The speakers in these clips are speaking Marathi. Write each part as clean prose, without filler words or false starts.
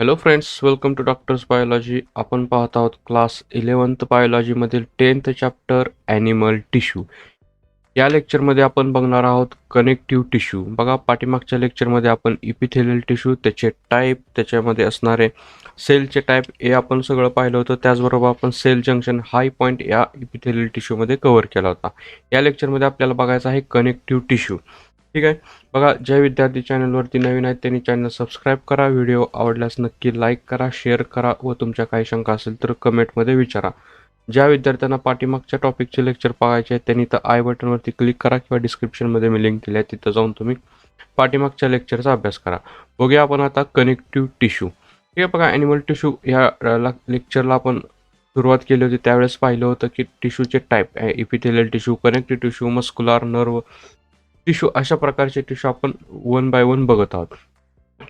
Hello friends, welcome to doctors biology. आपण पाहत आहोत क्लास 11th बायोलॉजीमधील 10th चॅप्टर ॲनिमल टिश्यू. या लेक्चरमध्ये आपण बघणार आहोत कनेक्टिव्ह टिश्यू. बघा, पाठीमागच्या लेक्चरमध्ये आपण इपिथेलियल टिश्यू, त्याचे टाईप, त्याच्यामध्ये असणारे सेलचे टाईप हे आपण सगळं पाहिलं होतं. त्याचबरोबर आपण सेल जंक्शन हाय पॉईंट या इपिथेलियल टिश्यूमध्ये कव्हर केला होता. या लेक्चरमध्ये आपल्याला बघायचं आहे कनेक्टिव्ह टिश्यू. ठीक आहे. बघा, ज्या विद्यार्थी चॅनलवरती नवीन आहेत त्यांनी चॅनल सबस्क्राईब करा. व्हिडिओ आवडल्यास नक्की लाईक करा, शेअर करा व तुमच्या काही शंका असेल तर कमेंटमध्ये विचारा. ज्या विद्यार्थ्यांना पाठीमागच्या टॉपिकचे लेक्चर पाहायचे आहेत त्यांनी तर आय बटनवरती क्लिक करा किंवा डिस्क्रिप्शनमध्ये मी लिंक दिली आहे, तिथं जाऊन तुम्ही पाठीमागच्या लेक्चरचा अभ्यास करा. बघूया आपण आता कनेक्टिव्ह टिश्यू. ठीक आहे. बघा, ॲनिमल टिश्यू ह्या लेक्चरला आपण सुरुवात केली होती. त्यावेळेस पाहिलं होतं की टिश्यूचे type epithelial tissue, connective tissue, muscular, nerve tissue, अशा प्रकारचे टिश्यू आपण वन बाय वन बघत आहोत.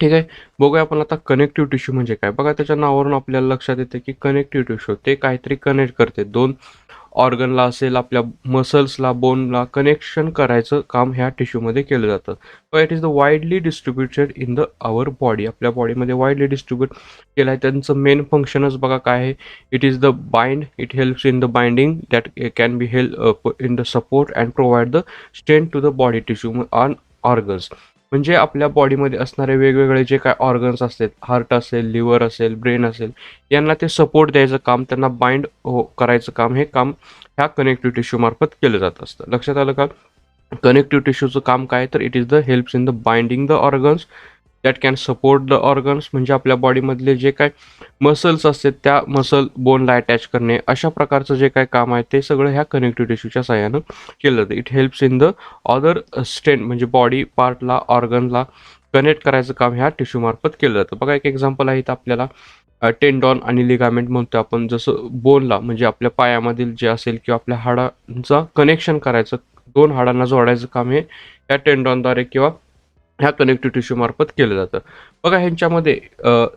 ठीक आहे. बघूया आपण आता कनेक्टिव्ह टिश्यू म्हणजे काय. बघा, त्याच्या नावावरून आपल्याला लक्षात येते की कनेक्टिव्ह टिश्यू ते काहीतरी कनेक्ट करते. दोन ऑर्गनला असेल, आपल्या मसल्सला, बोनला कनेक्शन करायचं काम ह्या टिश्यूमध्ये केलं जातं. व it is the widely distributed in the our body. आपल्या बॉडीमध्ये वाईडली डिस्ट्रीब्यूट केलं आहे. त्यांचं मेन फंक्शनच बघा काय आहे. It is the bind, it helps in the binding that can be help in the support and provide the strength to the body tissue on organs. म्हणजे आपल्या बॉडीमध्ये असणारे वेगवेगळे जे काय ऑर्गन्स असतात, हार्ट असेल, लिव्हर असेल, ब्रेन असेल, यांना ते सपोर्ट द्यायचं काम, त्यांना बाइंड करायचं काम, हे काम ह्या कनेक्टिव्ह टिश्यू मार्फत केलं जात असतं. लक्षात आलं का? कनेक्टिव्ह टिश्यूचं काम काय, तर it is the helps in the binding the organs that can support the organs. म्हणजे आपल्या बॉडीमधले जे काय मसल्स असतात त्या मसल बोनला अटॅच करणे, अशा प्रकारचं जे काय काम आहे ते सगळं ह्या कनेक्टिव्ह टिश्यूच्या साहाय्यानं केलं जातं. It helps in the other strength, म्हणजे बॉडी पार्टला, ऑर्गनला कनेक्ट करायचं काम ह्या टिश्यू मार्फत केलं जातं. बघा, एक एक्झाम्पल आहे इथं आपल्याला टेंडॉन आणि लिगामेंट म्हणतो आपण. जसं बोनला म्हणजे आपल्या पायामधील जे असेल किंवा आपल्या हाडांचं कनेक्शन करायचं, दोन हाडांना जोडायचं काम हे या टेंडॉनद्वारे किंवा ह्या कनेक्टिव्ह टिश्यू मार्फत केलं जातं. बघा, ह्यांच्यामध्ये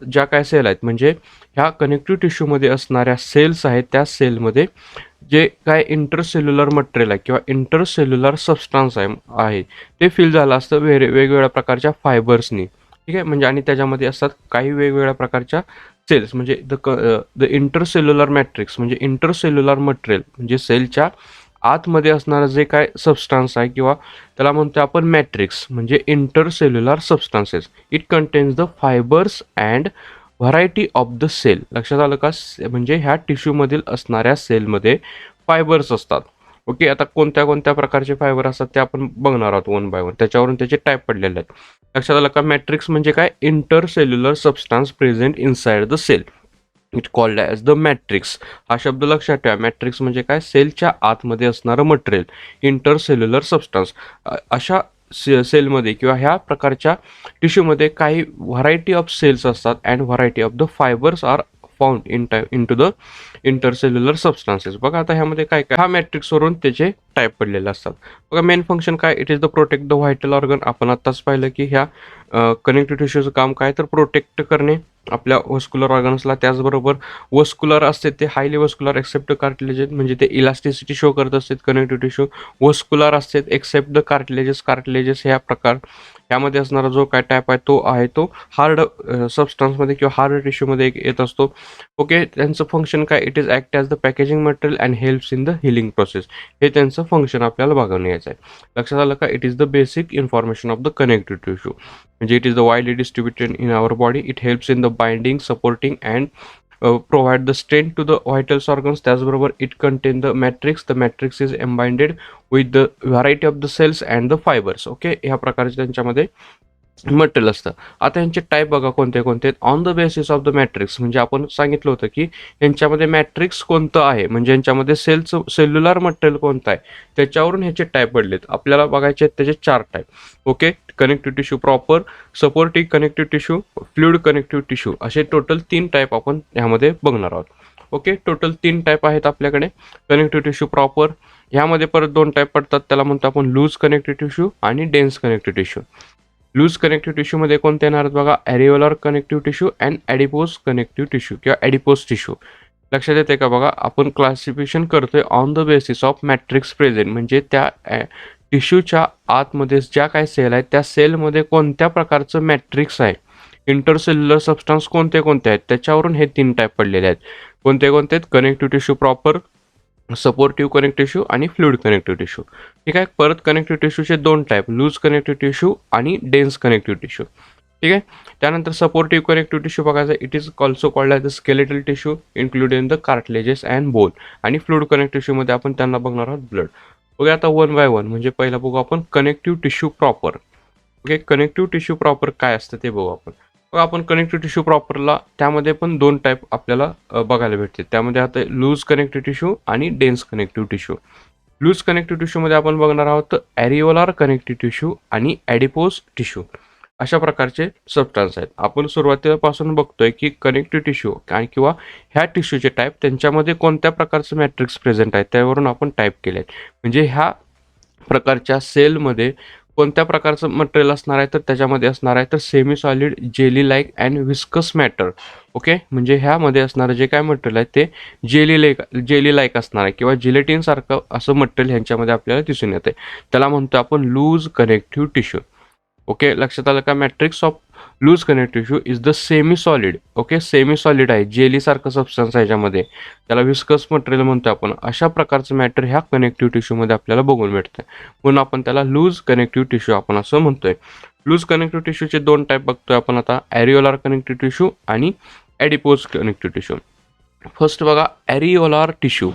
ज्या काय सेल आहेत, म्हणजे ह्या कनेक्टिव्ह टिश्यूमध्ये असणाऱ्या सेल्स आहेत, त्या सेलमध्ये जे काय इंटरसेल्युलर मटेरियल आहे किंवा इंटरसेल्युलर सबस्टन्स आहे ते फिल झालं असतं वेगवेगळ्या प्रकारच्या फायबर्सनी. ठीक आहे. म्हणजे आणि त्याच्यामध्ये असतात काही वेगवेगळ्या प्रकारच्या सेल्स, म्हणजे द इंटरसेल्युलर मॅट्रिक्स, म्हणजे इंटरसेल्युलर मटेरियल म्हणजे सेलच्या आतमध्ये असणारं जे काय सबस्टन्स आहे किंवा त्याला म्हणतो आपण मॅट्रिक्स, म्हणजे intercellular substances. It contains the fibres and variety of the cell. लक्षात आलं का? म्हणजे ह्या टिश्यूमधील असणाऱ्या सेलमध्ये फायबर्स असतात. ओके. आता कोणत्या कोणत्या प्रकारचे फायबर असतात ते आपण बघणार आहोत वन बाय वन. त्याच्यावरून त्याचे टाईप पडलेले आहेत. लक्षात आलं का? मॅट्रिक्स म्हणजे काय? Intercellular substance present inside the cell, it called as the matrix. हा शब्द लक्षात ठेवा. मॅट्रिक्स म्हणजे काय? सेलच्या आतमध्ये असणारं मटेरियल, इंटरसेल्युलर सबस्टन्स. अशा सेलमध्ये किंवा ह्या प्रकारच्या टिश्यूमध्ये काही व्हरायटी ऑफ सेल्स असतात and variety of the fibres are found in to the intercellular substances. बघा, आता ह्यामध्ये काय काय, हा मॅट्रिक्सवरून त्याचे टाईप पडलेले असतात. बघा, मेन फंक्शन काय? It is the protect the vital organ. आपण आत्ताच पाहिलं की ह्या कनेक्टिव्ह टिश्यूचं काम काय, तर प्रोटेक्ट करणे आपल्या वस्क्युलर ऑर्गन्सला. त्याचबरोबर वस्क्युलर असते ते हायली वस्क्युलर एक्सेप्ट कार्टिलेजेस, म्हणजे ते इलास्टिसिटी शो करत असतात कनेक्टिव्ह टिश्यू. वस्क्युलर असतात एक्सेप्ट द कार्टिलेजेस. कार्टिलेजेस ह्या प्रकार ह्यामध्ये असणारा जो काय टाईप आहे तो हार्ड सबस्टन्समध्ये किंवा हार्ड टिश्यूमध्ये येत असतो. ओके. त्यांचं फंक्शन काय? It is act as the packaging material and helps in the healing process. हे त्यांचं फंक्शन आपल्याला बघून यायचं आहे. लक्षात आलं का? It is the basic information of the connective tissue. म्हणजे it is the widely distributed in our body. It helps in the binding, supporting and provide the strength to the vitals organs. त्याचबरोबर it contain the matrix. The matrix is embedded with the variety of the cells and the fibres. Okay. ह्या प्रकारचे त्यांच्यामध्ये मटेरियल असतं. आता यांचे टाईप बघा कोणते कोणते. On the basis of the matrix, म्हणजे आपण सांगितलं होतं की यांच्यामध्ये मॅट्रिक्स कोणतं आहे, म्हणजे यांच्यामध्ये सेल्युलर मटेरियल कोणतं आहे, त्याच्यावरून ह्याचे टाईप पडलेत. आपल्याला बघायचे आहेत त्याचे 4 type. Okay. Connective tissue proper, supportive connective tissue, fluid connective tissue, असे टोटल 3 टाईप आपण ह्यामध्ये बघणार आहोत. ओके. टोटल 3 टाईप आहेत आपल्याकडे. कनेक्टिव्ह टिश्यू प्रॉपर, ह्यामध्ये परत 2 टाईप पडतात. त्याला म्हणतो आपण लूज कनेक्टिव्ह टिश्यू आणि dense connective tissue. Loose connective टिश्यूमध्ये कोणते येणार आहेत बघा? Areolar connective tissue and adipose connective tissue किंवा ॲडिपोज टिश्यू. लक्षात येते का? बघा, आपण क्लासिफिकेशन करतोय on the basis of matrix present, म्हणजे त्या टिश्यूच्या आतमध्ये ज्या काय सेल आहेत त्या सेलमध्ये कोणत्या प्रकारचं मॅट्रिक्स आहे इंटरसेल्युलर सबस्टन्स कोणते कोणते आहेत त्याच्यावरून हे 3 टाईप पडलेले आहेत. कोणते कोणते आहेत? Connective tissue proper, supportive connective tissue आणि फ्लुइड कनेक्टिव्ह टिश्यू. ठीक आहे. परत कनेक्टिव्ह टिश्यूचे 2 टाईप, लूज कनेक्टिव्ह टिश्यू आणि डेन्स कनेक्टिव्ह टिश्यू. ठीक आहे. त्यानंतर सपोर्टिव्ह कनेक्टिव्ह टिश्यू बघायचं, it is also called as the skeletal tissue including the cartilages and bone. आणि फ्लुइड कनेक्टिव्ह टिश्यूमध्ये आपण त्यांना बघणार आहोत ब्लड. बघूया आता वन बाय वन. म्हणजे पहिला बघू आपण connective tissue proper. Okay, connective tissue proper काय असतं ते बघू आपण. बघा आपण कनेक्टिव्ह टिश्यू प्रॉपरला त्यामध्ये पण 2 टाईप आपल्याला बघायला भेटते. त्यामध्ये आता लूज कनेक्टिव्ह टिश्यू आणि dense connective tissue. Loose connective टिश्यूमध्ये आपण बघणार आहोत ॲरिओलार कनेक्टिव्ह टिश्यू आणि ॲडिपोज टिश्यू. अशा प्रकारचे सबस्टन्स आहेत. आपण सुरुवातीपासून बघतोय की कनेक्टिव्ह टिश्यू किंवा ह्या टिश्यूचे टाईप त्यांच्यामध्ये कोणत्या प्रकारचं मॅट्रिक्स प्रेझेंट आहे त्यावरून आपण टाईप केले आहेत. म्हणजे ह्या प्रकारच्या सेलमध्ये कोणत्या प्रकारचं मटेरियल असणार आहे तर त्याच्यामध्ये असणार आहे तर semi solid, jelly like and viscous matter. Okay, म्हणजे ह्यामध्ये असणारं जे काय मटेरियल आहे ते जेली लाईक असणार आहे किंवा जिलेटिन सारखं असं मटेरियल ह्यांच्यामध्ये आपल्याला दिसून येते. त्याला म्हणतो आपण लूज कनेक्टिव्ह टिश्यू. ओके, लक्षात आलं का? Matrix of loose connective tissue is the semi solid. Okay, semi solid आहे, जेली सारखं सबस्टन्स आहे याच्यामध्ये, त्याला विस्कस मटेरियल म्हणतो आपण. अशा प्रकारचं मॅटर ह्या कनेक्टिव्ह टिश्यूमध्ये आपल्याला बघून भेटतं, म्हणून आपण त्याला लूज कनेक्टिव्ह टिश्यू आपण असं म्हणतोय. लूज कनेक्टिव्ह टिश्यूचे 2 टाईप बघतोय आपण आता, ॲरिओलार कनेक्टिव्ह टिश्यू आणि ॲडिपोज कनेक्टिव्ह टिश्यू. फर्स्ट बघा ॲरिओलार टिश्यू.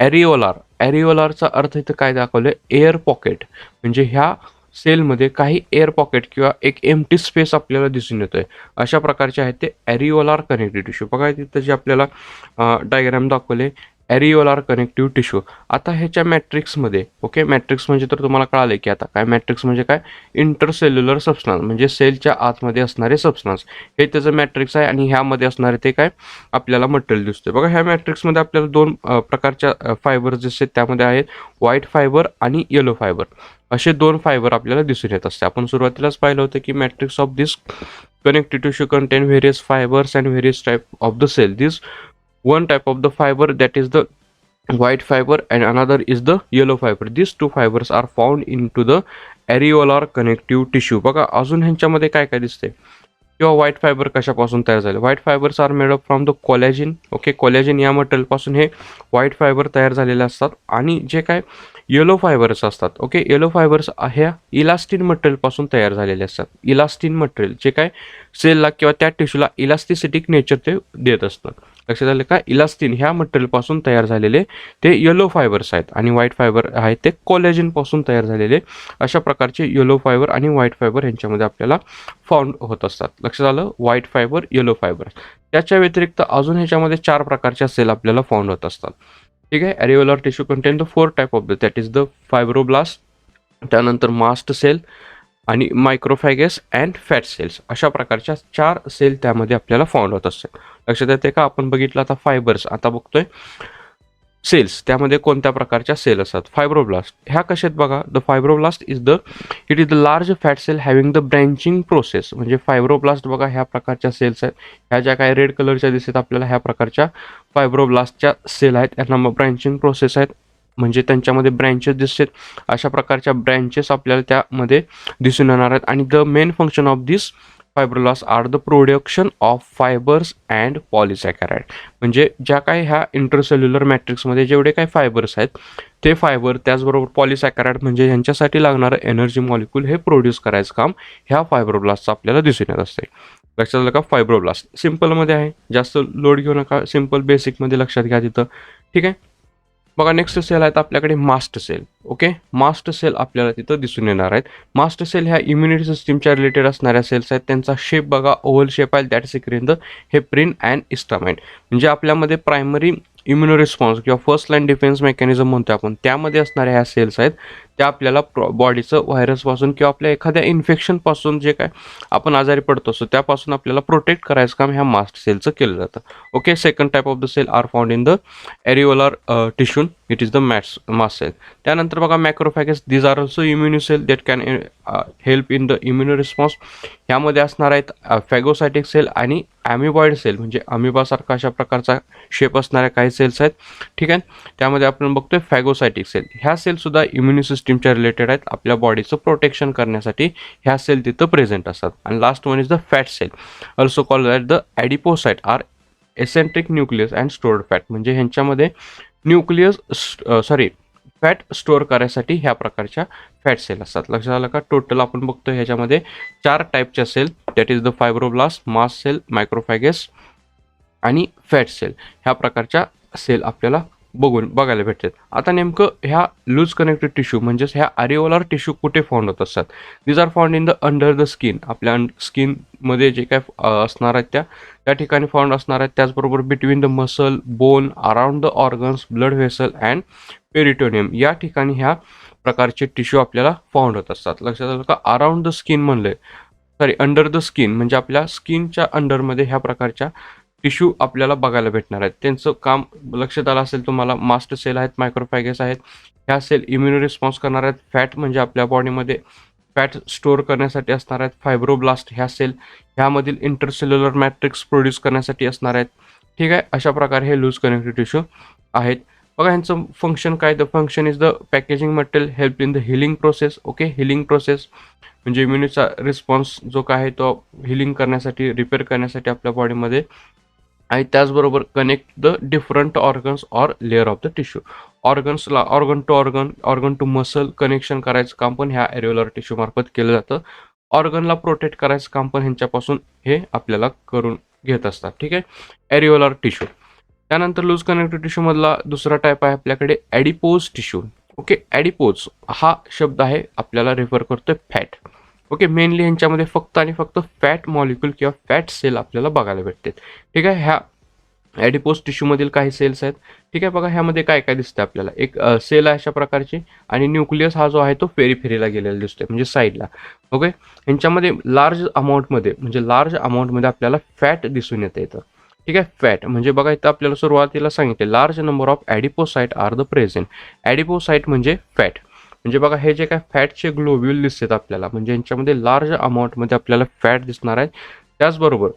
ॲरिओलारचा अर्थ इथं काय दाखवलं? Air pocket. म्हणजे ह्या सेलमध्ये काही एअर पॉकेट किंवा एक एम्प्टी स्पेस आपल्याला दिसून येतोय. अशा प्रकारचे आहेत ते ॲरिओलार कनेक्टिव्ह टिश्यू. बघा तिथं जे आपल्याला डायग्राम दाखवले ॲरिओलार कनेक्टिव्ह टिश्यू. आता ह्याच्या मॅट्रिक्समध्ये, ओके, मॅट्रिक्स म्हणजे तर तुम्हाला कळालं की आता काय मॅट्रिक्स म्हणजे काय? इंटरसेल्युलर सबस्टन्स, म्हणजे सेलच्या आतमध्ये असणारे सबस्टन्स, हे त्याचं मॅट्रिक्स आहे. आणि ह्यामध्ये असणारे ते काय आपल्याला मटेरियल दिसतंय. बघा ह्या मॅट्रिक्समध्ये आपल्याला 2 प्रकारच्या फायबर्स दिसतात. त्यामध्ये आहेत व्हाईट फायबर आणि येलो फायबर, असे 2 फायबर आपल्याला दिसून येत असते. आपण सुरुवातीलाच पाहिलं होतं की matrix of this connective tissue contain various fibres and various type of the cell. This one type of the fiber that is the white fiber and another is the yellow fiber. These 2 fibers are found into the areolar connective tissue. बघा अजून ह्यांच्यामध्ये काय काय दिसते किंवा व्हाईट फायबर कशापासून तयार झाले? White fibres are made up from the collagen. Okay, collagen या मटेरियलपासून हे व्हाईट फायबर तयार झालेले असतात. आणि जे काय येलो फायबर्स असतात, ओके, येलो फायबर्स ह्या इलास्टिन मटेरियलपासून तयार झालेले असतात. इलास्टिन मटेरियल जे काय सेलला किंवा त्या टिश्यूला इलास्टिसिटिक नेचर ते देत असतं. लक्षात आलं का? इलास्टिन ह्या मटेरियलपासून तयार झालेले ते येलो फायबर्स आहेत आणि व्हाईट फायबर आहेत ते कोलॅजिनपासून तयार झालेले. अशा प्रकारचे येलो फायबर आणि व्हाईट फायबर यांच्यामध्ये आपल्याला फाउंड होत असतात. लक्षात आलं? White fibre, yellow fibre. त्याच्या व्यतिरिक्त अजून ह्याच्यामध्ये 4 प्रकारच्या सेल आपल्याला फाउंड होत असतात. ठीक आहे. Areolar tissue contain the 4 type of the, that is the fibroblast, त्यानंतर मास्ट सेल आणि मायक्रोफॅगस अँड फॅट सेल्स. अशा प्रकारच्या 4 सेल त्यामध्ये आपल्याला फाउंड होत असतात. लक्षात येते का? आपण बघितलं आता फायबर्स, आता बघतोय सेल्स. त्यामध्ये कोणत्या प्रकारच्या सेल असतात? फायब्रोब्लास्ट. ह्या कशात बघा, the fibroblast is the large fat cell having the branching process. म्हणजे फायब्रोब्लास्ट बघा ह्या प्रकारच्या सेल्स आहेत. ह्या ज्या काही रेड कलरच्या दिसतात आपल्याला ह्या प्रकारच्या फायब्रोब्लास्टच्या सेल आहेत. यांना ब्रँचिंग प्रोसेस आहेत, म्हणजे त्यांच्यामध्ये ब्रँचेस दिसतात. अशा प्रकारच्या ब्रँचेस आपल्याला त्यामध्ये दिसून येणार आहेत. आणि the main function of this fibroblast are the production of fibres and polysaccharide. म्हणजे ज्या काही ह्या इंटरसेल्युलर मॅट्रिक्समध्ये जेवढे काही फायबर्स आहेत ते फायबर, त्याचबरोबर पॉलिसॅकॅराइड म्हणजे यांच्यासाठी लागणारं एनर्जी मॉलिक्यूल हे प्रोड्यूस करायचं काम ह्या फायब्रोब्लास्टचं आपल्याला दिसून येत असते. लक्षात आलं का? फायब्रोब्लास्ट सिम्पलमध्ये आहे, जास्त लोड घेऊ नका, सिम्पल बेसिकमध्ये लक्षात घ्या तिथं. ठीक आहे. बघा नेक्स्ट सेल आहेत आपल्याकडे mast cell. Okay, mast cell आपल्याला तिथं दिसून येणार आहेत. मास्ट सेल ह्या इम्युनिटी सिस्टीमच्या रिलेटेड असणाऱ्या सेल्स आहेत. त्यांचा शेप बघा ओव्हल शेप आहे, that secrete the heparin and histamine. म्हणजे आपल्यामध्ये प्रायमरी इम्युनो रिस्पॉन्स किंवा फर्स्ट लाईन डिफेन्स मेकॅनिझम म्हणतो आपण, त्यामध्ये असणाऱ्या ह्या सेल्स आहेत. त्या आपल्याला बॉडीचं व्हायरसपासून किंवा आपल्या एखाद्या इन्फेक्शनपासून जे काय आपण आजारी पडतो असतो त्यापासून आपल्याला प्रोटेक्ट करायचं काम ह्या मास्ट सेलचं केलं जातं. Okay, second type of the cell are found in the areolar tissue, it is the mast cell. त्यानंतर त्यानंतर बघा macrophages, these are also immune cell that can help in the immuno response. ह्यामध्ये असणार आहेत फॅगोसायटिक सेल आणि ॲमिबॉइड सेल, म्हणजे अमिबासारखा अशा प्रकारचा शेप असणाऱ्या काही सेल्स आहेत. ठीक आहे, त्यामध्ये आपण बघतोय फॅगोसायटिक सेल. ह्या सेलसुद्धा इम्युनी सिस्टीमच्या रिलेटेड आहेत. आपल्या बॉडीचं प्रोटेक्शन करण्यासाठी ह्या सेल तिथं प्रेझेंट असतात. आणि last one is the fat cell, also called that the adipocyte, are eccentric nucleus and stored fat. म्हणजे ह्यांच्यामध्ये फॅट स्टोअर करायसाठी ह्या प्रकारच्या फॅट सेल असतात. लक्षात आलं का? टोटल आपण बघतो ह्याच्यामध्ये 4 टाईपच्या cell, that is the fibroblast, mast cell, macrophages आणि फॅट सेल. ह्या प्रकारच्या सेल आपल्याला बघायला भेटतात. आता नेमकं ह्या लूज कनेक्टिव्ह टिश्यू म्हणजेच ह्या अरिओलर टिश्यू कुठे फाउंड होत असतात? These are found in the under the skin. आपल्या स्किनमध्ये जे काय असणार आहेत त्या ठिकाणी फाउंड असणार आहेत. त्याचबरोबर between the muscle, bone, around the organs, blood vessel and peritoneum, या ठिकाणी ह्या प्रकारचे टिश्यू आपल्याला फाउंड होत असतात. लक्षात आलं का? अराउंड द स्किन म्हणले, अंडर द स्किन म्हणजे आपल्या स्किनच्या अंडरमध्ये ह्या प्रकारच्या टिश्यू आपल्याला बघायला भेटणार आहेत. त्यांचं काम लक्षात आलं असेल तुम्हाला. मास्ट सेल आहेत, मायक्रोफॅगस आहेत. ह्या सेल इम्युनो रिस्पॉन्स करणार आहेत. फॅट म्हणजे आपल्या बॉडीमध्ये फॅट स्टोअर करण्यासाठी असणार आहेत. फायब्रोब्लास्ट ह्या सेल ह्यामधील इंटरसेल्युलर मॅट्रिक्स प्रोड्यूस करण्यासाठी असणार आहेत. ठीक आहे, अशा प्रकारे हे लूज कनेक्टिव्ह टिश्यू आहेत. बघा ह्यांचं फंक्शन काय? The function is the packaging material, help in the healing process. Okay, healing process म्हणजे इम्युनिटीचा रिस्पॉन्स जो काय आहे तो हिलिंग करण्यासाठी, रिपेअर करण्यासाठी आपल्या बॉडीमध्ये. आणि त्याचबरोबर connect the different organs or layer of the tissue. ऑर्गन्सला ऑर्गन टू मसल कनेक्शन करायचं काम पण ह्या एरिओलर टिश्यू मार्फत केलं जातं. ऑर्गनला प्रोटेक्ट करायचं काम पण ह्यांच्यापासून हे आपल्याला करून घेत असतात. ठीक आहे, एरिओलर टिश्यू. त्यानंतर लूज कनेक्टिव्ह टिश्यू मधला दुसरा टाईप आहे आपल्याकडे ॲडिपोज टिश्यू. ओके, ॲडिपोज हा शब्द आहे आपल्याला रेफर करतोय फॅट. ओके, मेनली ह्यांच्यामध्ये फक्त आणि फक्त फॅट मॉलिक्यूल किंवा फॅट सेल आपल्याला बघायला भेटतात. ठीक आहे, ह्या ॲडिपोज टिश्यूमधील काही सेल्स आहेत. ठीक आहे, बघा ह्यामध्ये काय काय दिसतं आपल्याला. एक सेल आहे अशा प्रकारची आणि न्यूक्लियस हा जो आहे तो पेरिफेरीला गेलेला दिसतोय, म्हणजे साईडला. ओके, ह्यांच्यामध्ये लार्ज अमाऊंटमध्ये आपल्याला फॅट दिसून येतं. ठीक आहे, फॅट म्हणजे बघा इथं आपल्याला सुरुवातीला सांगितले large number of adipocyte are the present. Adipocyte म्हणजे फॅट. म्हणजे बघा हे जे काय फॅटचे ग्लोब्युल दिसतात आपल्याला, म्हणजे यांच्यामध्ये लार्ज अमाऊंटमध्ये आपल्याला फॅट दिसणार आहे. त्याचबरोबर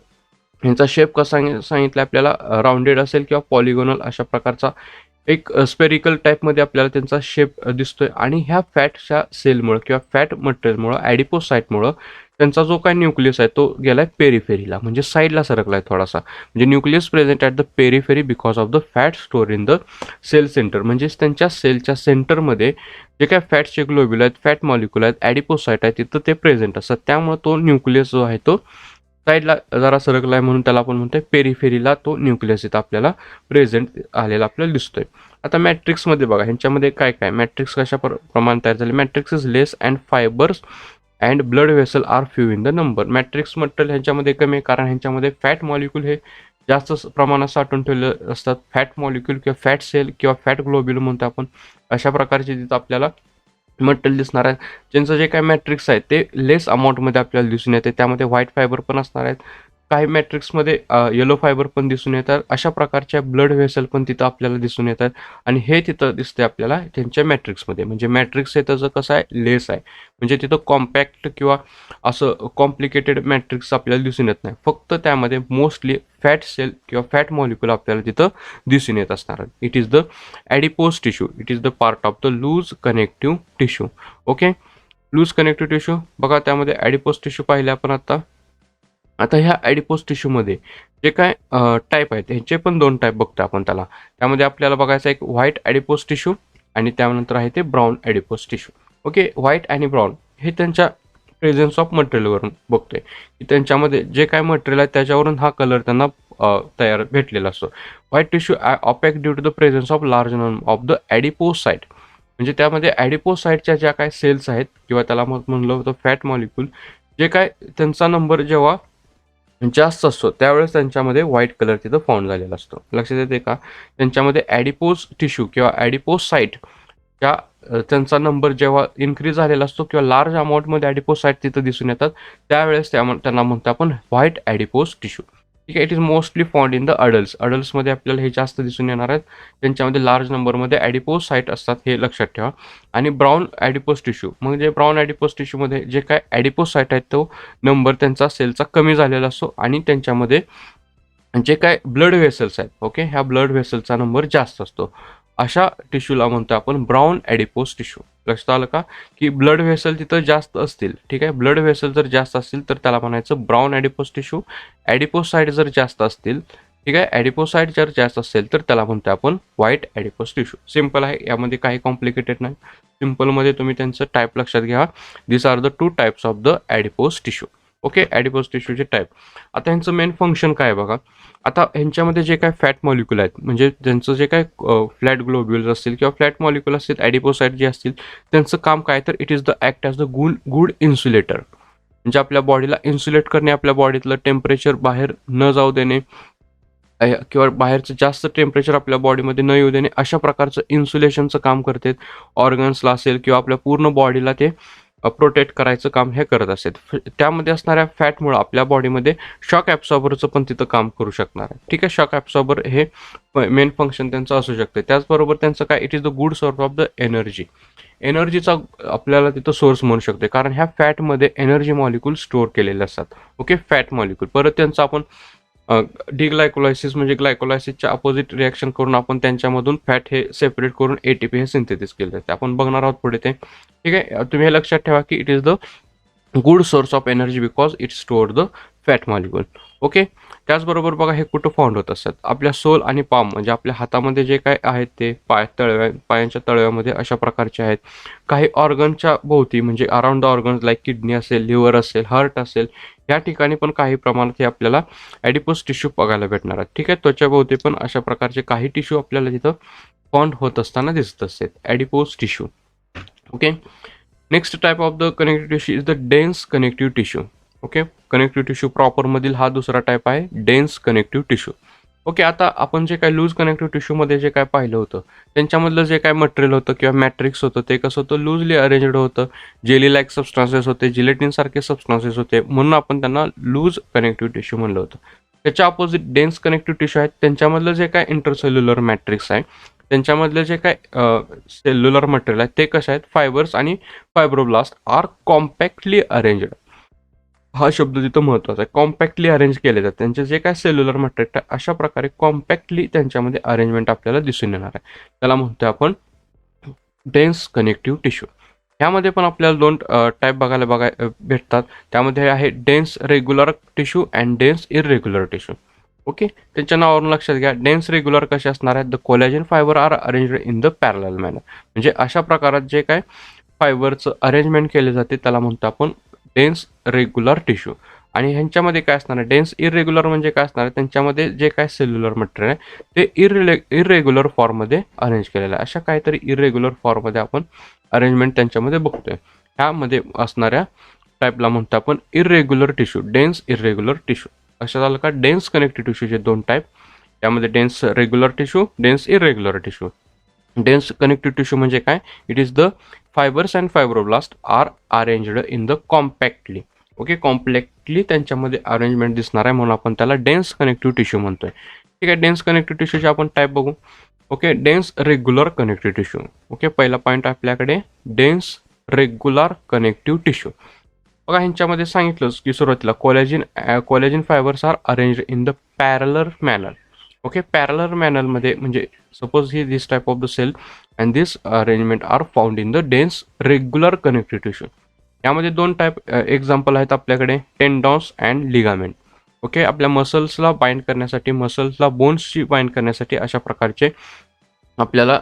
यांचा शेप कसा सांगितला आपल्याला, राऊंडेड असेल किंवा पॉलिगोनल अशा प्रकारचा एक स्पेरिकल टाईपमध्ये आपल्याला त्यांचा शेप दिसतोय. आणि ह्या फॅटच्या सेलमुळं किंवा फॅट मटेरियलमुळं, ॲडिपोसाइटमुळं त्यांचा जो काय न्यूक्लियस आहे तो गेलाय पेरिफेरीला, म्हणजे साईडला सरकलाय थोडासा. म्हणजे nucleus present at the periphery because of the fat store in the cell centre. म्हणजेच त्यांच्या सेलच्या सेंटरमध्ये जे काय फॅटचे ग्लोब्युल आहेत, फॅट मॉलिक्युल आहेत, ॲडिपोसाइट आहे, तिथं ते प्रेझेंट असतात. त्यामुळे तो न्यूक्लियस जो आहे तो साईडला जरा सरकला आहे, म्हणून त्याला आपण म्हणतोय पेरिफेरीला तो न्यूक्लियस इथं आपल्याला प्रेझेंट आलेला आपल्याला दिसतोय. आता मॅट्रिक्समध्ये बघा ह्यांच्यामध्ये काय काय, मॅट्रिक्स कशा प्रमाण तयार झाले. Matrix is less and fibres and blood vessel are few in the number. Matrix material ह्यांच्यामध्ये कमी आहे, कारण ह्यांच्यामध्ये फॅट मॉलिक्यूल हे जास्त प्रमाणात साठवून ठेवले असतात. फॅट मॉलिक्यूल किंवा फॅट सेल किंवा फॅट ग्लोब्युल म्हणतो आपण, अशा प्रकारचे तिथं आपल्याला मटेरियल दिसणार आहे. ज्यांचं जे काय मॅट्रिक्स आहे ते लेस अमाऊंटमध्ये आपल्याला दिसून येते. त्यामध्ये व्हाईट फायबर पण असणार आहेत. काही मॅट्रिक्समध्ये येलो फायबर पण दिसून येतात. अशा प्रकारच्या ब्लड व्हेसल पण तिथं आपल्याला दिसून येतात. आणि हे तिथं दिसते आपल्याला त्यांच्या मॅट्रिक्समध्ये. म्हणजे मॅट्रिक्स हे त्याचं कसं आहे, लेस आहे. म्हणजे तिथं कॉम्पॅक्ट किंवा असं कॉम्प्लिकेटेड मॅट्रिक्स आपल्याला दिसून येत नाही. फक्त त्यामध्ये मोस्टली फॅट सेल किंवा फॅट मॉलिक्यूल आपल्याला तिथं दिसून येत असणार. It is the adipose tissue. It is the part of the loose connective tissue. Okay, loose connective tissue बघा, त्यामध्ये ॲडिपोज टिश्यू पाहिले आपण आता ह्या ॲडिपोज टिश्यूमध्ये जे काय टाईप आहेत ह्याचे पण 2 टाईप बघतो आपण त्याला. त्यामध्ये आपल्याला बघायचं एक व्हाईट ॲडिपोज टिश्यू आणि त्यानंतर आहे ते ब्राऊन ॲडिपोज टिश्यू. ओके, व्हाईट आणि ब्राऊन हे त्यांच्या प्रेझेन्स ऑफ मटेरियलवरून बघतोय की त्यांच्यामध्ये जे काय मटेरियल आहे त्याच्यावरून हा कलर त्यांना तयार भेटलेला असतो. White tissue opaque due to the presence of large number of the adipocyte. म्हणजे त्यामध्ये ॲडिपोसाइटच्या ज्या काय सेल्स आहेत किंवा त्याला म्हणलं होतं फॅट मॉलिक्यूल, जे काय त्यांचा नंबर जेव्हा जास्त असतो त्यावेळेस त्यांच्यामध्ये व्हाईट कलर तिथं फाउंड झालेला असतो. लक्षात येते का? त्यांच्यामध्ये ॲडिपोज टिश्यू किंवा ॲडिपोसाइट त्यांचा नंबर जेव्हा इन्क्रीज झालेला असतो किंवा लार्ज अमाऊंटमध्ये ॲडिपोसाइट तिथं दिसून येतात त्यावेळेस त्यांना म्हणतो आपण व्हाईट ॲडिपोज टिश्यू. ठीक आहे. It is mostly found in the अडल्ट्समध्ये आपल्याला हे जास्त दिसून येणार आहेत. त्यांच्यामध्ये लार्ज नंबरमध्ये ॲडिपोज साईट असतात, हे लक्षात ठेवा. आणि ब्राऊन ॲडिपोज टिश्यू, म्हणजे ब्राऊन ॲडिपोज टिश्यूमध्ये जे काय ॲडिपोज साईट आहेत तो नंबर त्यांचा सेलचा कमी झालेला असतो आणि त्यांच्यामध्ये जे काय ब्लड व्हेसल्स आहेत, ओके, ह्या ब्लड व्हेसलचा नंबर जास्त असतो. अशा टिश्यूला म्हणतो आपण ब्राऊन ॲडिपोज टिश्यू. लक्षात आलं का, की ब्लड व्हेसल तिथं जास्त असतील. ठीक आहे, ब्लड व्हेसल जर जास्त असतील तर त्याला म्हणायचं ब्राऊन ॲडिपोज टिश्यू. ॲडिपोसाइट जर जास्त असतील, ठीक आहे, ॲडिपोसाइट जर जास्त असेल तर त्याला म्हणतो आपण व्हाईट ॲडिपोज टिश्यू. सिम्पल आहे, यामध्ये काही कॉम्प्लिकेटेड नाही. सिम्पलमध्ये तुम्ही त्यांचं टाईप लक्षात घ्या. This are the 2 types of the adipose tissue. Okay, adipose टिश्यूचे टाईप. आता ह्यांचं मेन फंक्शन काय आहे बघा. आता ह्यांच्यामध्ये जे काय फॅट मॉलिक्युल आहेत, म्हणजे त्यांचं जे काय फ्लॅट ग्लोब्युल्स असतील किंवा फ्लॅट मॉलिक्युल असतील, ॲडिपोसाइट जे असतील, त्यांचं काम काय, तर it is the act as the good insulator. म्हणजे आपल्या बॉडीला इन्सुलेट करणे, आपल्या बॉडीतलं टेम्परेचर बाहेर न जाऊ देणे किंवा बाहेरचं जास्त टेम्परेचर आपल्या बॉडीमध्ये न येऊ देणे, अशा प्रकारचं इन्सुलेशनचं काम करते. ऑर्गन्सला असेल किंवा आपल्या पूर्ण बॉडीला ते प्रोटेक्ट करायचं काम हे करत असतात. त्यामध्ये असणाऱ्या फॅटमुळे आपल्या बॉडीमध्ये शॉक ॲब्सॉर्बरचं पण तिथं काम करू शकणार आहे. ठीक आहे, शॉक ॲब्सॉर्बर हे मेन फंक्शन त्यांचं असू शकते. त्याचबरोबर त्यांचं काय, it is the good source of the एनर्जीचा आपल्याला तिथं सोर्स म्हणू शकते, कारण ह्या फॅटमध्ये एनर्जी मॉलिक्यूल स्टोअर केलेले असतात. Okay, fat molecule. परत त्यांचं आपण डिग्लायकोलायसिस म्हणजे ग्लायकोलायसिसच्या अपोजिट रिॲक्शन करून आपण त्यांच्यामधून फॅट हे सेपरेट करून ATP हे सिंथेसिस केलं जाते. आपण बघणार आहोत पुढे ते. ठीक आहे, तुम्ही हे लक्षात ठेवा की it is the good source of energy because it store the fat molecule. Okay, त्याचबरोबर बघा हे कुठं फाउंड होत असतात, आपल्या सोल आणि पाम म्हणजे आपल्या हातामध्ये जे काय आहेत ते पायांच्या तळव्यामध्ये अशा प्रकारचे आहेत. काही ऑर्गनच्या भोवती म्हणजे around the organs like kidney असेल, लिव्हर असेल, हार्ट असेल, या ठिकाणी पण काही प्रमाणात हे आपल्याला ॲडिपोज टिश्यू बघायला भेटणार आहेत. ठीक आहे, त्वचाभोवती पण अशा प्रकारचे काही टिश्यू आपल्याला तिथं फाउंड होत असताना दिसत असतात, adipose tissue. Okay, next type of the connective tissue is the dense connective tissue. Okay, connective tissue प्रॉपरमधील हा दुसरा टाईप आहे, डेन्स कनेक्टिव्ह टिश्यू. ओके, आता आपण जे काय लूज कनेक्टिव्ह टिश्यूमध्ये जे काय पाहिलं होतं, त्यांच्यामधलं जे काय मटेरियल होतं किंवा मॅट्रिक्स होतं ते कसं होतं, लूजली अरेंज्ड होतं. जेली लाईक सबस्टान्सेस होते, जिलेटिनसारखे सबस्टान्सेस होते, म्हणून आपण त्यांना लूज कनेक्टिव्ह टिश्यू म्हणलं होतं. त्याच्या अपोजिट डेन्स कनेक्टिव्ह टिश्यू आहेत, त्यांच्यामधलं जे काय इंटरसेल्युलर मॅट्रिक्स आहे, त्यांच्यामधलं जे काय सेल्युलर मटेरियल आहे ते कसं आहेत, फायबर्स आणि फायब्रोब्लास्ट आर कॉम्पॅक्टली अरेंज्ड. हा शब्द तिथं महत्त्वाचा आहे, कॉम्पॅक्टली अरेंज केले जातात. त्यांचे जे काय सेल्युलर मटेरियल आहे अशा प्रकारे कॉम्पॅक्टली त्यांच्यामध्ये अरेंजमेंट आपल्याला दिसून येणार आहे. त्याला म्हणतोय आपण डेन्स कनेक्टिव्ह टिश्यू. ह्यामध्ये पण आपल्याला 2 टाईप बघायला भेटतात. त्यामध्ये आहे dense regular tissue and dense irregular tissue. Okay, त्यांच्या नावावरून लक्षात घ्या. डेन्स रेग्युलर कसे असणार आहेत, the collagen fibre are arranged in the parallel manner. म्हणजे अशा प्रकारात जे काय फायबरचं अरेंजमेंट केले जाते त्याला म्हणतो आपण डेन्स रेग्युलर टिश्यू. आणि ह्यांच्यामध्ये काय असणार आहे, डेन्स इररेग्युलर म्हणजे काय असणार आहे, त्यांच्यामध्ये जे काय सेल्युलर मटेरियल आहे ते इररेग्युलर फॉर्ममध्ये अरेंज केलेलं आहे. अशा काहीतरी इररेग्युलर फॉर्ममध्ये आपण अरेंजमेंट त्यांच्यामध्ये बघतोय. ह्यामध्ये असणाऱ्या टाईपला म्हणतो आपण irregular tissue, dense irregular tissue. लक्षात आलं का, डेन्स कनेक्टिव्ह टिश्यूचे 2 टाईप, त्यामध्ये dense regular tissue, dense irregular tissue. Dense connective tissue म्हणजे काय, it is the fibres and fibroblast are arranged in the compactly. Okay, compactly त्यांच्यामध्ये अरेंजमेंट दिसणार आहे म्हणून आपण त्याला डेन्स कनेक्टिव्ह टिश्यू म्हणतोय. ठीक आहे, डेन्स कनेक्टिव्ह टिश्यूचे आपण टाईप बघू. Okay, dense regular connective tissue. Okay, पहिला पॉईंट आपल्याकडे डेन्स रेग्युलर कनेक्टिव्ह टिश्यू. बघा ह्यांच्यामध्ये सांगितलंच की सुरुवातीला collagen fibres are arranged in the parallel manner. Okay, parallel मॅनरमध्ये म्हणजे सपोज ही this type of the cell and this arrangement are found in the dense regular connective tissue. यामध्ये 2 टाईप एक्झाम्पल आहेत आपल्याकडे, टेंडॉन्स अँड लिगामेंट. ओके, आपल्या मसल्सला बाइंड करण्यासाठी, मसल्सला बोन्सशी बाइंड करण्यासाठी अशा प्रकारचे आपल्याला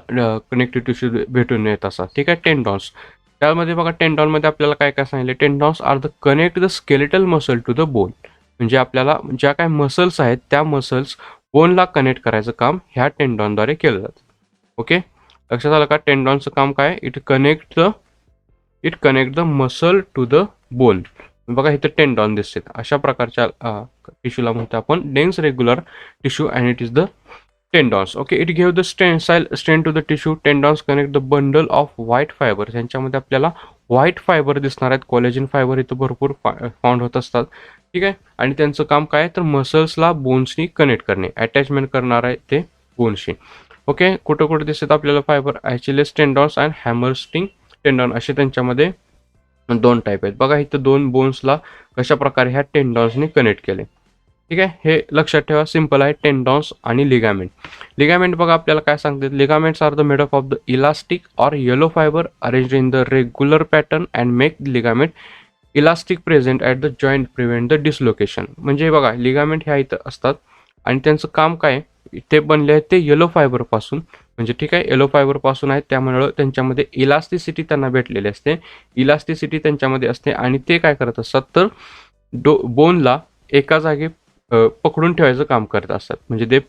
कनेक्टिव्ह टिश्यू भेटून येत असतात. ठीक आहे, टेंडॉन्स. त्यामध्ये बघा टेंडॉनमध्ये आपल्याला काय काय सांगितले, tendons are the connect the skeletal muscle to the bone. म्हणजे आपल्याला ज्या काय मसल्स आहेत त्या मसल्स बोनला कनेक्ट करायचं काम ह्या टेंडॉनद्वारे केलं जातं. ओके, लक्षात आलं का, टेंडॉनचं काम काय, it connect the muscle to the bone. बघा इथं टेंडॉन दिसते. अशा प्रकारच्या टिश्यूला म्हणतो आपण dense regular tissue and it is the tendons. Okay, it give the tensile strength to the tissue. Tendons connect the bundle of white fibre. यांच्यामध्ये आपल्याला व्हाईट फायबर दिसणार आहेत. कोलॅजिन फायबर इथं भरपूर फाउंड होत असतात. ठीक आहे. आणि त्यांचं काम काय आहे तर मसल्सला बोन्सनी कनेक्ट करणे, अटॅचमेंट करणार आहे ते बोनशी. ओके, कुठं कुठे दिसत आपल्याला फायबर ॲचिलेस टेंडॉन्स अँड हॅमरस्टिंग टेंडॉन असे त्यांच्यामध्ये दोन टाईप आहेत. बघा इथं दोन बोन्सला कशा प्रकारे ह्या टेंडॉन्सने कनेक्ट केले. ठीक आहे, हे लक्षात ठेवा, सिंपल आहे. टेंडॉन्स आणि लिगामेंट. लिगामेंट बघा आपल्याला काय सांगतात, ligaments are the made up of the elastic or yellow fibre arrange in the regular pattern and make ligament elastic present at the joint prevent the dislocation. म्हणजे बघा लिगामेंट ह्या इथं असतात आणि त्यांचं काम काय, ते बनले आहेत ते येलो फायबरपासून. म्हणजे ठीक आहे, येलो फायबरपासून आहेत, त्यामुळे त्यांच्यामध्ये इलास्टिसिटी त्यांना भेटलेली असते, इलास्टिसिटी त्यांच्यामध्ये असते आणि ते काय करत असतात तर बोनला एका जागी पकडून ठेवायचं काम करत असतात. म्हणजे ते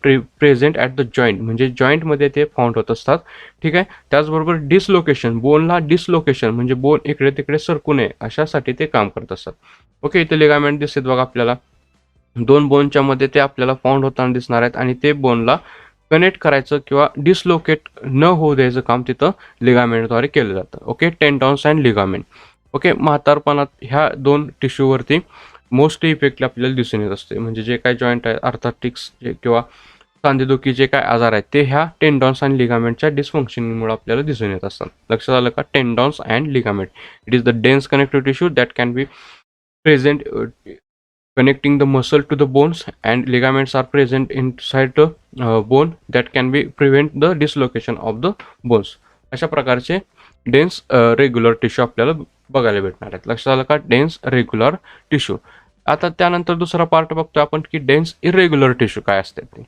प्रेझेंट ॲट द जॉईंट, म्हणजे जॉईंटमध्ये ते फाउंड होत असतात. ठीक आहे, त्याचबरोबर डिसलोकेशन, बोनला डिसलोकेशन म्हणजे बोन इकडे तिकडे सरकू नये अशासाठी ते काम करत असतात. ओके, इथे लिगामेंट दिसतात बघा आपल्याला, दोन बोनच्या मध्ये ते आपल्याला फाउंड होताना दिसणार आहेत आणि ते बोनला कनेक्ट करायचं किंवा डिसलोकेट न होऊ द्यायचं काम तिथं लिगामेंटद्वारे केलं जातं. Okay, tendons and ligament. Okay, म्हातारपणात ह्या दोन टिश्यूवरती मोस्टली इफेक्ट आपल्याला दिसून येत असते. म्हणजे जे काय जॉईंट आहे, आर्थरायटिक्स किंवा सांधेदुखी जे काय आजार आहेत ते ह्या टेंडॉन्स आणि लिगामेंटच्या डिसफंक्शनमुळे आपल्याला दिसून येत असतात. लक्षात आलं का, tendons and ligament, it is the dense connective tissue that can be present connecting the muscle to the bones, and ligaments are present inside the bone that can be prevent the dislocation of the bones. अशा प्रकारचे डेन्स रेग्युलर टिश्यू आपल्याला बघायला भेटणार आहेत. लक्षात आलं का, डेन्स रेग्युलर टिश्यू. आता त्यानंतर दुसरा पार्ट बघतो आपण की डेन्स इरेग्युलर टिश्यू काय असतात ते.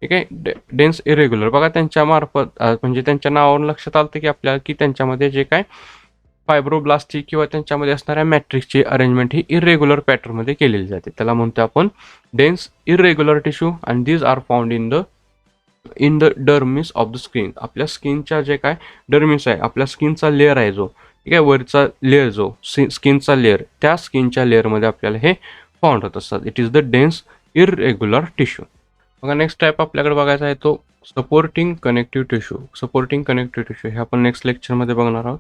ठीक आहे, डेन्स इरेग्युलर बघा त्यांच्या मार्फत म्हणजे त्यांच्या नावावरून लक्षात आलं की आपल्याला की त्यांच्यामध्ये जे काय फायब्रोब्लास्टची किंवा त्यांच्यामध्ये असणाऱ्या मॅट्रिक्सची अरेंजमेंट ही इरेग्युलर पॅटर्नमध्ये केलेली जाते. त्याला म्हणतो आपण dense irregular tissue and these are found in the dermis of the skin. आपल्या स्किनच्या जे काय डर्मिस आहे, आपल्या स्किनचा लेअर आहे जो, ठीक आहे, वरचा लेअर जो स्किनचा लेअर, त्या स्किनच्या लेअरमध्ये आपल्याला हे फाउंड होत असतात. It is the dense irregular tissue. बघा नेक्स्ट टाईप आपल्याकडे बघायचा आहे तो supporting connective tissue. Supporting connective tissue हे आपण नेक्स्ट लेक्चरमध्ये बघणार आहोत.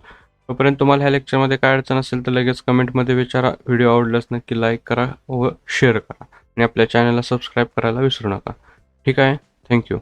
तोपर्यंत तुम्हाला ह्या लेक्चरमध्ये काय अडचण असेल तर लगेच कमेंटमध्ये विचारा. व्हिडिओ आवडल्यास नक्की लाईक करा व शेअर करा आणि आपल्या चॅनलला सबस्क्राईब करायला विसरू नका. ठीक आहे, थँक्यू.